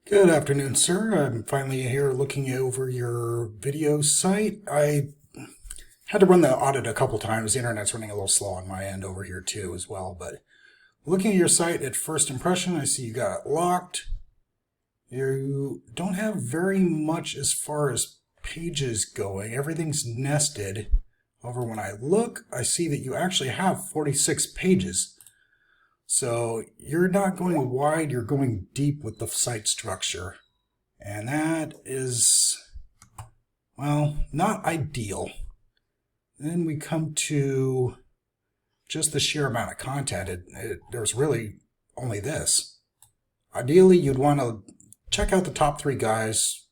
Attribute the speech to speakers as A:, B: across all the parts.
A: Good afternoon, sir. I'm finally here looking over your video site. I had to run the audit a couple times. The internet's running a little slow on my end over here too as well. But looking at your site at first impression, I see you got it locked. You don't have very much as far as pages going. Everything's nested. However, when I look, I see that you actually have 46 pages. So you're not going wide, you're going deep with the site structure. And that is, well, not ideal. Then we come to just the sheer amount of content. There's really only this. Ideally, you'd want to check out the top three guys,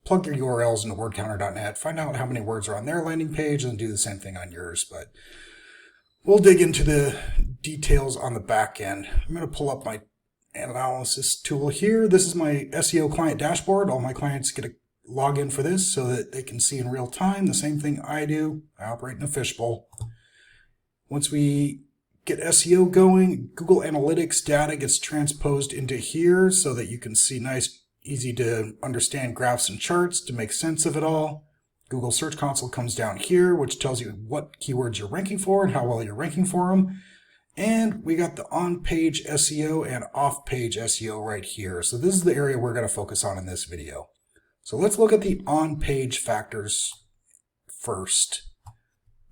A: plug your URLs into wordcounter.net, find out how many words are on their landing page, and do the same thing on yours. But we'll dig into the details on the back end. I'm going to pull up my analysis tool here. This is my SEO client dashboard. All my clients get a login for this so that they can see in real time the same thing I do. I operate in a fishbowl. Once we get SEO going, Google Analytics data gets transposed into here so that you can see nice, easy to understand graphs and charts to make sense of it all. Google Search Console comes down here, which tells you what keywords you're ranking for and how well you're ranking for them. And we got the on-page SEO and off-page SEO right here. So this is the area we're going to focus on in this video. So let's look at the on-page factors first.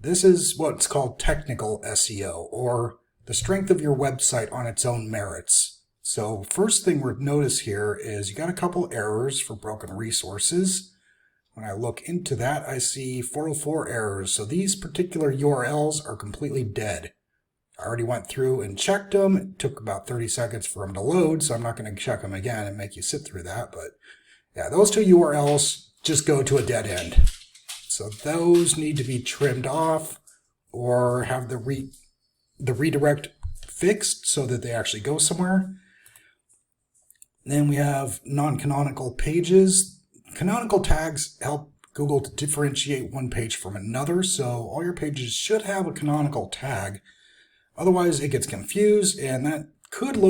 A: This is what's called technical SEO, or the strength of your website on its own merits. So first thing we'll notice here is you got a couple errors for broken resources. When I look into that, I see 404 errors. So these particular URLs are completely dead. I already went through and checked them. It took about 30 seconds for them to load, so I'm not going to check them again and make you sit through that. But yeah, those two URLs just go to a dead end. So those need to be trimmed off or have the redirect fixed so that they actually go somewhere. Then we have non-canonical pages. Canonical tags help Google to differentiate one page from another, so all your pages should have a canonical tag. Otherwise, it gets confused, and that could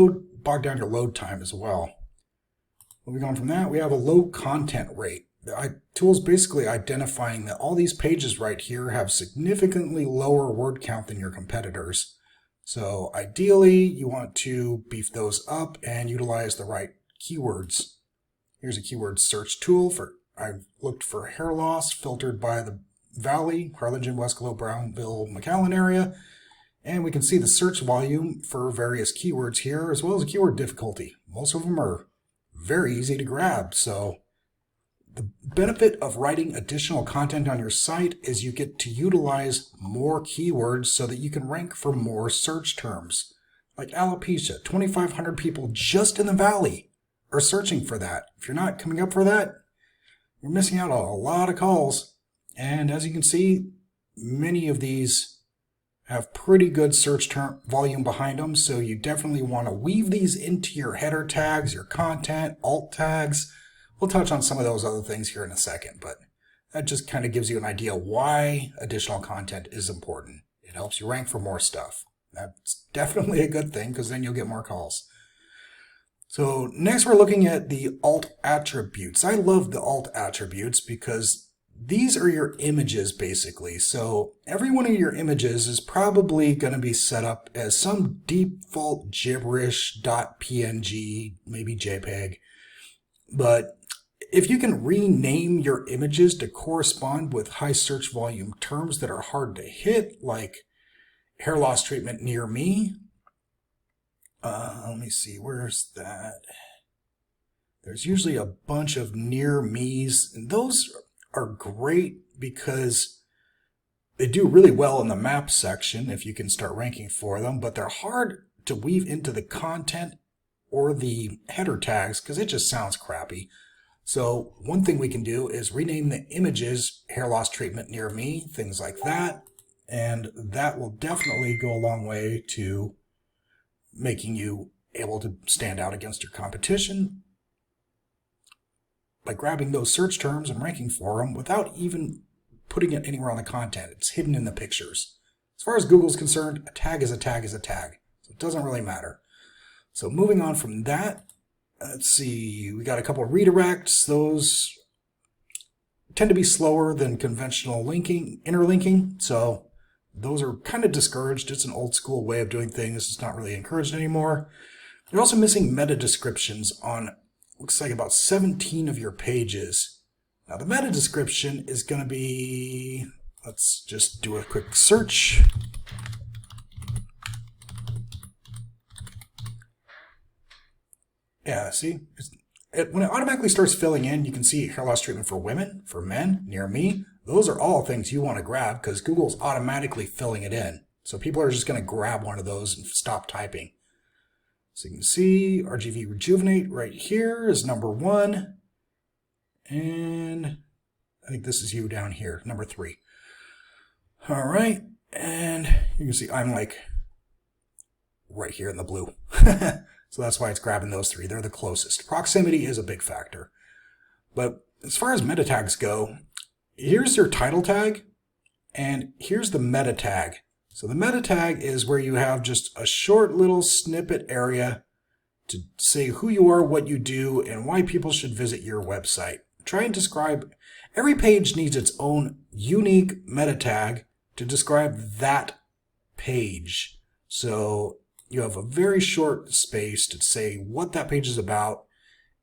A: bog down your load time as well. Moving on from that, we have a low content rate. The tool's basically identifying that all these pages right here have significantly lower word count than your competitors. So ideally, you want to beef those up and utilize the right keywords. Here's a keyword search tool. I've looked for hair loss filtered by the Valley, Harlingen, Westcalo, Brownville, Mcallen area. And we can see the search volume for various keywords here, as well as the keyword difficulty. Most of them are very easy to grab. So the benefit of writing additional content on your site is you get to utilize more keywords so that you can rank for more search terms. Like alopecia, 2,500 people just in the Valley are searching for that. If you're not coming up for that, you're missing out on a lot of calls. And as you can see, many of these have pretty good search term volume behind them, so you definitely want to weave these into your header tags, your content, alt tags. We'll touch on some of those other things here in a second, but that just kind of gives you an idea why additional content is important. It helps you rank for more stuff. That's definitely a good thing because then you'll get more calls. So next we're looking at the alt attributes. I love the alt attributes because these are your images basically. So every one of your images is probably going to be set up as some default gibberish .png, maybe JPEG. But if you can rename your images to correspond with high search volume terms that are hard to hit, like hair loss treatment near me. Let me see, where's that? There's usually a bunch of near me's, and those are great because they do really well in the map section if you can start ranking for them, but they're hard to weave into the content or the header tags because it just sounds crappy. So one thing we can do is rename the images hair loss treatment near me, things like that, and that will definitely go a long way to making you able to stand out against your competition by grabbing those search terms and ranking for them without even putting it anywhere on the content. It's hidden in the pictures. As far as Google's concerned, a tag is a tag is a tag. So it doesn't really matter. So moving on from that, Let's see, we got a couple of redirects. Those tend to be slower than conventional interlinking, so those are kind of discouraged. It's an old school way of doing things. It's not really encouraged anymore. You're also missing meta descriptions on, looks like about 17 of your pages. Now the meta description is going to be, let's just do a quick search. Yeah, see, when it automatically starts filling in, you can see hair loss treatment for women, for men, near me. Those are all things you want to grab because Google's automatically filling it in. So people are just going to grab one of those and stop typing. So you can see RGV Rejuvenate right here is number 1. And I think this is you down here, number 3. All right. And you can see I'm like right here in the blue. So that's why it's grabbing those 3. They're the closest. Proximity is a big factor. But as far as meta tags go, here's your title tag, and here's the meta tag. So the meta tag is where you have just a short little snippet area to say who you are, what you do, and why people should visit your website. Try and describe, every page needs its own unique meta tag to describe that page. So you have a very short space to say what that page is about,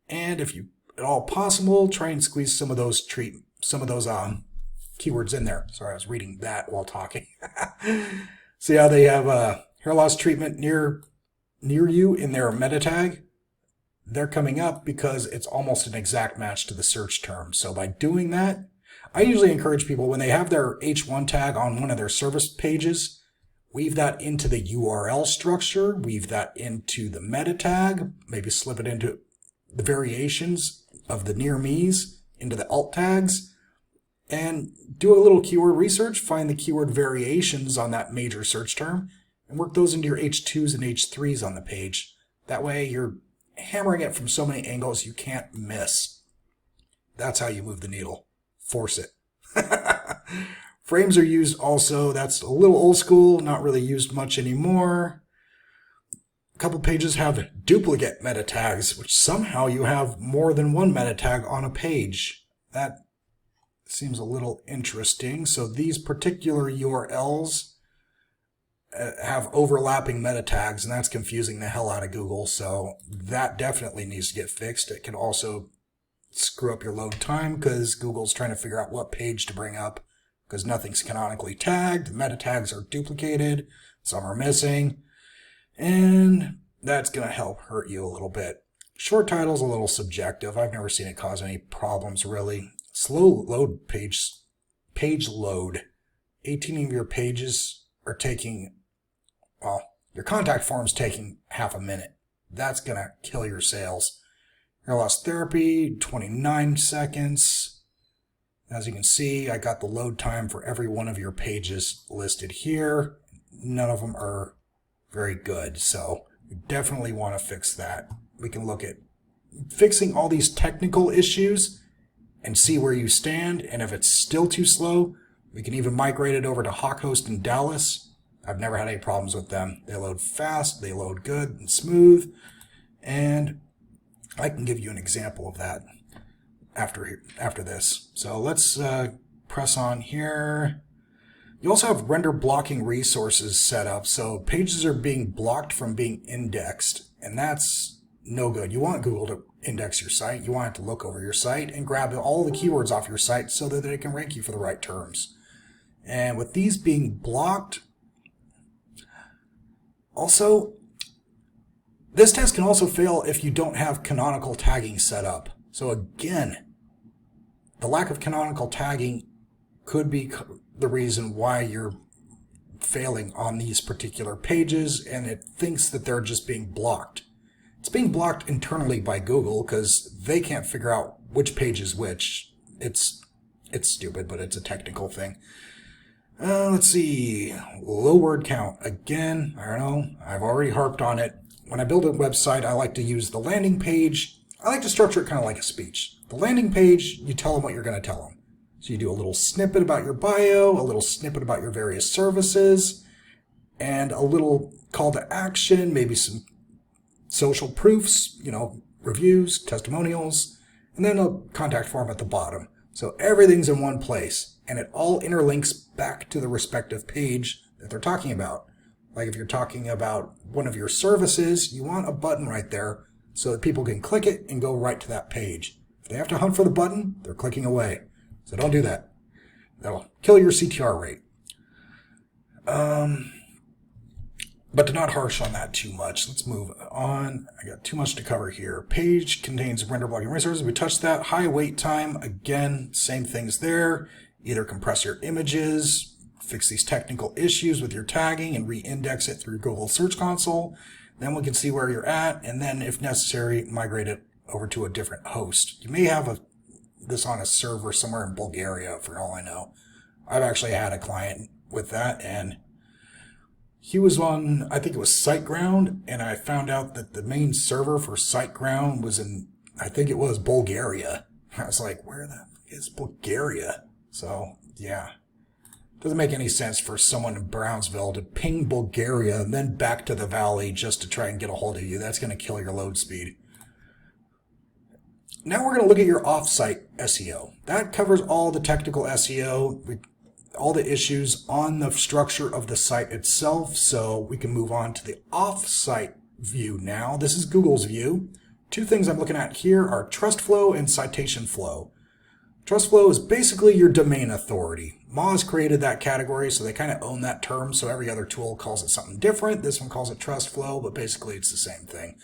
A: and if you at all possible, try and squeeze some of those keywords in there. Sorry, I was reading that while talking. See how they have hair loss treatment near you in their meta tag? They're coming up because it's almost an exact match to the search term. So by doing that, I usually encourage people when they have their H1 tag on one of their service pages, weave that into the URL structure, weave that into the meta tag, maybe slip it into the variations of the near me's, into the alt tags, and do a little keyword research, find the keyword variations on that major search term, and work those into your H2s and H3s on the page. That way you're hammering it from so many angles you can't miss. That's how you move the needle. Force it. Frames are used also. That's a little old school, not really used much anymore. A couple pages have duplicate meta tags, which somehow you have more than one meta tag on a page. That seems a little interesting. So these particular URLs have overlapping meta tags, and that's confusing the hell out of Google. So that definitely needs to get fixed. It can also screw up your load time because Google's trying to figure out what page to bring up, because nothing's canonically tagged, the meta tags are duplicated, some are missing, and that's going to help hurt you a little bit. Short title's a little subjective. I've never seen it cause any problems, really. Slow load page load. 18 of your pages are taking, well, your contact form's taking half a minute. That's going to kill your sales. Hair loss therapy, 29 seconds. As you can see, I got the load time for every one of your pages listed here. None of them are very good, so we definitely want to fix that. We can look at fixing all these technical issues and see where you stand, and if it's still too slow, we can even migrate it over to HawkHost in Dallas. I've never had any problems with them. They load fast, they load good and smooth, and I can give you an example of that after this. So let's press on here. You also have render blocking resources set up, so pages are being blocked from being indexed, and that's no good. You want Google to index your site. You want it to look over your site and grab all the keywords off your site so that it can rank you for the right terms. And with these being blocked, also, this test can also fail if you don't have canonical tagging set up. So again, the lack of canonical tagging could be the reason why you're failing on these particular pages, and it thinks that they're just being blocked. It's being blocked internally by Google because they can't figure out which page is which. It's stupid, but it's a technical thing. Let's see. Low word count. Again, I don't know. I've already harped on it. When I build a website, I like to use the landing page. I like to structure it kind of like a speech. The landing page, you tell them what you're going to tell them. So you do a little snippet about your bio, a little snippet about your various services, and a little call to action, maybe some social proofs, reviews, testimonials, and then a contact form at the bottom. So everything's in one place, and it all interlinks back to the respective page that they're talking about. Like if you're talking about one of your services, you want a button right there so that people can click it and go right to that page. If they have to hunt for the button, they're clicking away. So don't do that. That'll kill your CTR rate. But not harsh on that too much. Let's move on. I got too much to cover here. Page contains render blocking resources. We touched that. High wait time. Again, same things there. Either compress your images, fix these technical issues with your tagging, and re-index it through Google Search Console. Then we can see where you're at, and then, if necessary, migrate it over to a different host. You may have this on a server somewhere in Bulgaria, for all I know. I've actually had a client with that, and he was on, I think it was SiteGround, and I found out that the main server for SiteGround was in, I think it was Bulgaria. I was like, where the fuck is Bulgaria? So, yeah. Doesn't make any sense for someone in Brownsville to ping Bulgaria and then back to the valley just to try and get a hold of you. That's going to kill your load speed. Now we're going to look at your off-site SEO. That covers all the technical SEO, all the issues on the structure of the site itself. So we can move on to the off-site view now. This is Google's view. Two things I'm looking at here are trust flow and citation flow. Trust flow is basically your domain authority. Moz created that category, so they kind of own that term, so every other tool calls it something different. This one calls it trust flow, but basically it's the same thing.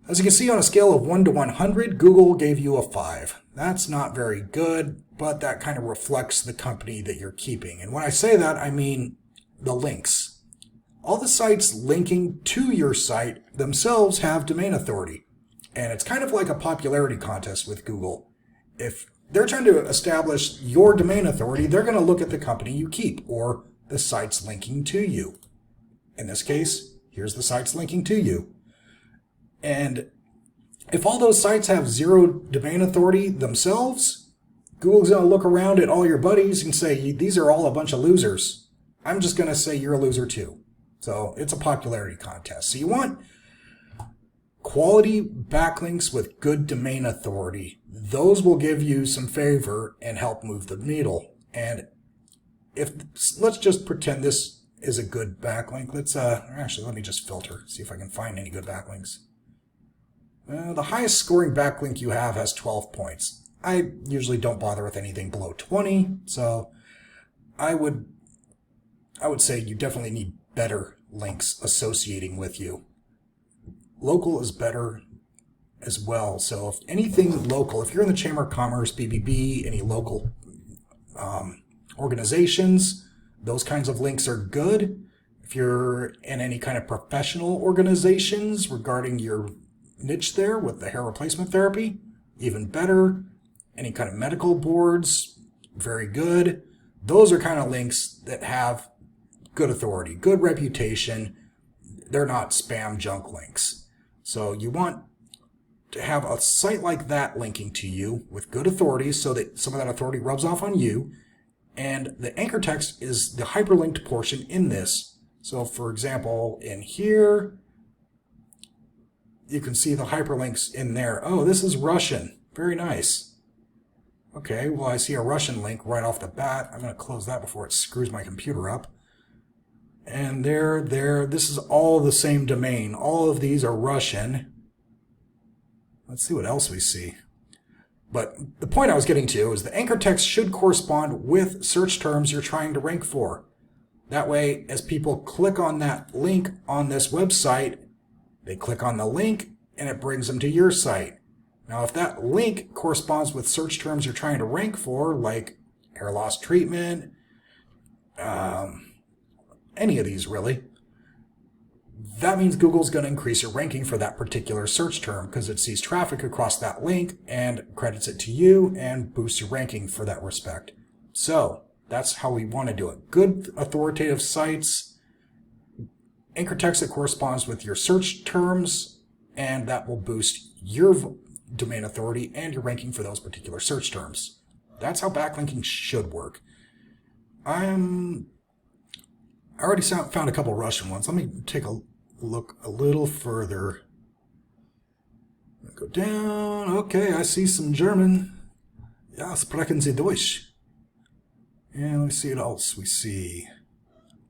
A: As you can see, on a scale of 1 to 100, Google gave you a 5. That's not very good, but that kind of reflects the company that you're keeping. And when I say that, I mean the links. All the sites linking to your site themselves have domain authority. And it's kind of like a popularity contest with Google. If they're trying to establish your domain authority, they're going to look at the company you keep or the sites linking to you. In this case, here's the sites linking to you. And if all those sites have 0 domain authority themselves, Google's going to look around at all your buddies and say, these are all a bunch of losers. I'm just going to say you're a loser too. So it's a popularity contest. So you want quality backlinks with good domain authority. Those will give you some favor and help move the needle. And let's just pretend this is a good backlink. Let me just filter, see if I can find any good backlinks. The highest scoring backlink you have has 12 points. I usually don't bother with anything below 20, so I would say you definitely need better links associating with you. Local is better as well. So if anything local, if you're in the Chamber of Commerce, BBB, any local organizations, those kinds of links are good. If you're in any kind of professional organizations regarding your niche there with the hair replacement therapy, even better. Any kind of medical boards, very good. Those are kind of links that have good authority, good reputation. They're not spam junk links. So you want to have a site like that linking to you with good authority so that some of that authority rubs off on you. And the anchor text is the hyperlinked portion in this. So for example, in here, you can see the hyperlinks in there. Oh, this is Russian. Very nice. Okay, well, I see a Russian link right off the bat. I'm going to close that before it screws my computer up. And there, this is all the same domain. All of these are Russian. Let's see what else we see. But the point I was getting to is the anchor text should correspond with search terms you're trying to rank for. That way, as people click on that link on this website, they click on the link and it brings them to your site. Now, if that link corresponds with search terms you're trying to rank for, like hair loss treatment, any of these really, that means Google's going to increase your ranking for that particular search term because it sees traffic across that link and credits it to you and boosts your ranking for that respect. So that's how we want to do it. Good authoritative sites, anchor text that corresponds with your search terms, and that will boost your domain authority and your ranking for those particular search terms. That's how backlinking should work. I already found a couple Russian ones. Let me take a look a little further. Go down. Okay, I see some German. Ja, sprechen Sie Deutsch. And let me see what else we see.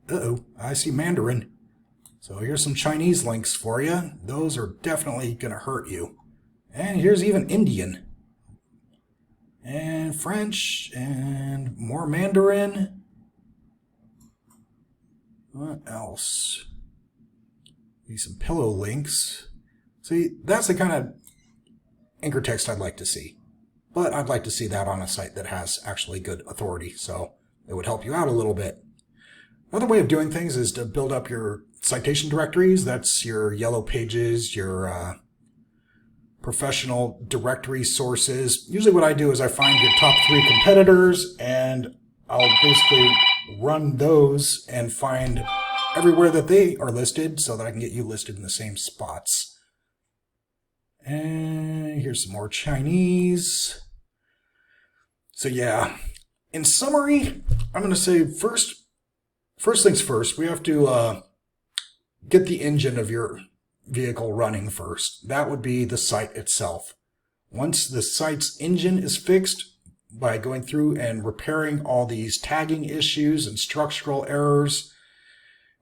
A: Uh-oh, I see Mandarin. So here's some Chinese links for you. Those are definitely going to hurt you. And here's even Indian. And French. And more Mandarin. What else? Maybe some pillow links. See, that's the kind of anchor text I'd like to see. But I'd like to see that on a site that has actually good authority. So it would help you out a little bit. Another way of doing things is to build up your citation directories. That's your yellow pages, your professional directory sources. Usually what I do is I find your top 3 competitors and I'll basically run those and find everywhere that they are listed so that I can get you listed in the same spots. And here's some more Chinese. So yeah, in summary, I'm going to say first things first, we have to get the engine of your vehicle running first. That would be the site itself. Once the site's engine is fixed, by going through and repairing all these tagging issues and structural errors,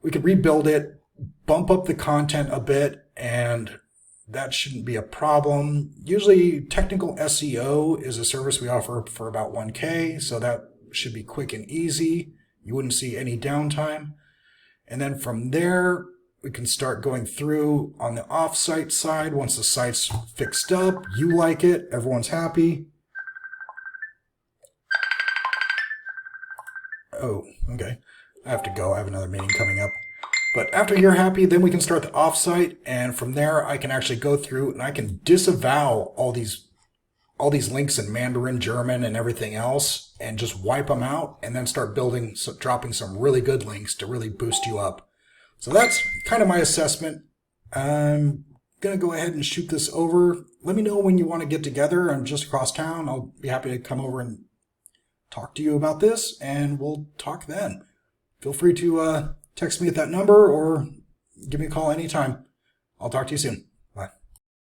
A: we could rebuild it, bump up the content a bit, and that shouldn't be a problem. Usually technical SEO is a service we offer for about $1K, so that should be quick and easy. You wouldn't see any downtime. And then from there, we can start going through on the off-site side. Once the site's fixed up, you like it, everyone's happy. Oh, okay. I have to go. I have another meeting coming up. But after you're happy, then we can start the off-site. And from there, I can actually go through and I can disavow all these links in Mandarin, German, and everything else, and just wipe them out, and then start dropping some really good links to really boost you up. So that's kind of my assessment. I'm going to go ahead and shoot this over. Let me know when you want to get together. I'm just across town. I'll be happy to come over and talk to you about this, and we'll talk then. Feel free to text me at that number or give me a call anytime. I'll talk to you soon.